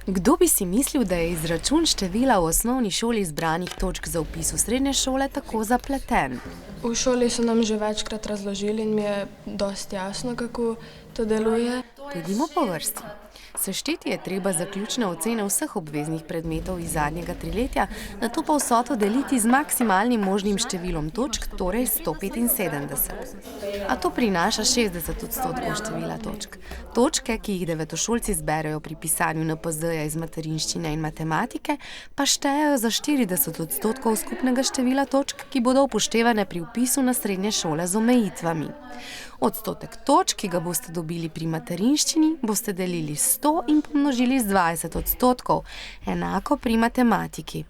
Kdo bi si mislil, da je izračun števila v osnovni šoli zbranih točk za vpis v srednje šole tako zapleten? V šoli so nam že večkrat razložili in mi je dosti jasno, kako to deluje. Pojdimo po vrsti. Sešteti je treba zaključne ocene vseh obveznih predmetov iz zadnjega triletja, nato pa vsoto deliti z maksimalnim možnim številom točk, torej 175. A to prinaša 60% števila točk. Točke, ki jih devetošolci zberejo pri pisanju NPZ-ja iz materinščine in matematike, pa štejejo za 40% skupnega števila točk, ki bodo upoštevane pri vpisu na srednje šole z omejitvami. Odstotek točk, ki ga boste dobili pri materinščini, boste delili 100 in pomnožili z 20%, enako pri matematiki.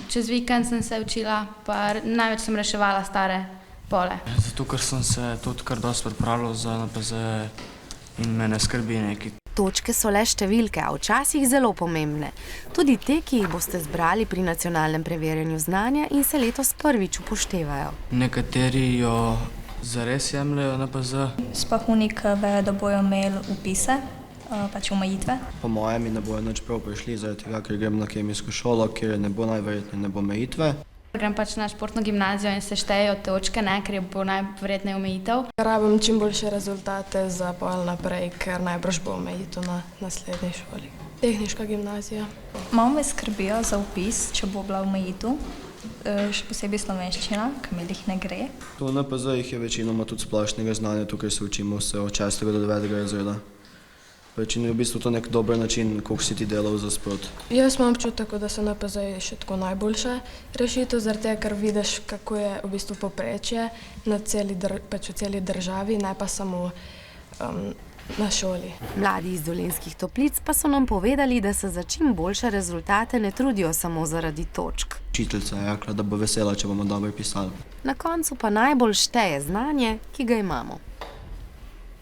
Čez vikend sem se učila, pa največ sem reševala stare pole. Zato, ker sem se tudi kar dosti pripravljal za NPZ in me ne skrbi nekaj. Točke so le številke, a včasih zelo pomembne. Tudi te, ki jih boste zbrali pri nacionalnem preverjanju znanja in se letos prvič upoštevajo. Nekateri jo zares jemljajo NPZ. Sploh unik vejo, da bojo imeli vpise, pač omejitve. Po mojem mi ne bojo nič prav prišli, zaradi tega, ker grem na kemijsko šolo, kjer ne bo najverjetneje ne bo omejitve. Grem pač na športno gimnazijo in se štejejo točke, ker bo najverjetneje omejitev. Rabim čim boljše rezultate za pol naprej, ker najbrž bo omejitev na naslednji šoli. Tehniška gimnazija. Malo me skrbijo za vpis, če bo bila omejitev. Še posebej slovenščina, kamor jih ne gre. V NPZ-jih je večinoma tudi splošnega znanja, tukaj se učimo vse od 6. do 9. razreda. Večino je v bistvu to nek dober način, kako si ti delal za sprot. Jaz imam občutek, da so NPZ-ji še tako najboljša rešitev, zaradi tega, ker vidiš, kako je v bistvu povprečje pač v celi državi, ne pa samo na šoli. Mladi iz Dolenjskih Toplic pa so nam povedali, da se za čim boljše rezultate ne trudijo samo zaradi točk. Učiteljica je rekla, da bo vesela, če bomo dobro pisali. Na koncu pa najbolj šteje znanje, ki ga imamo.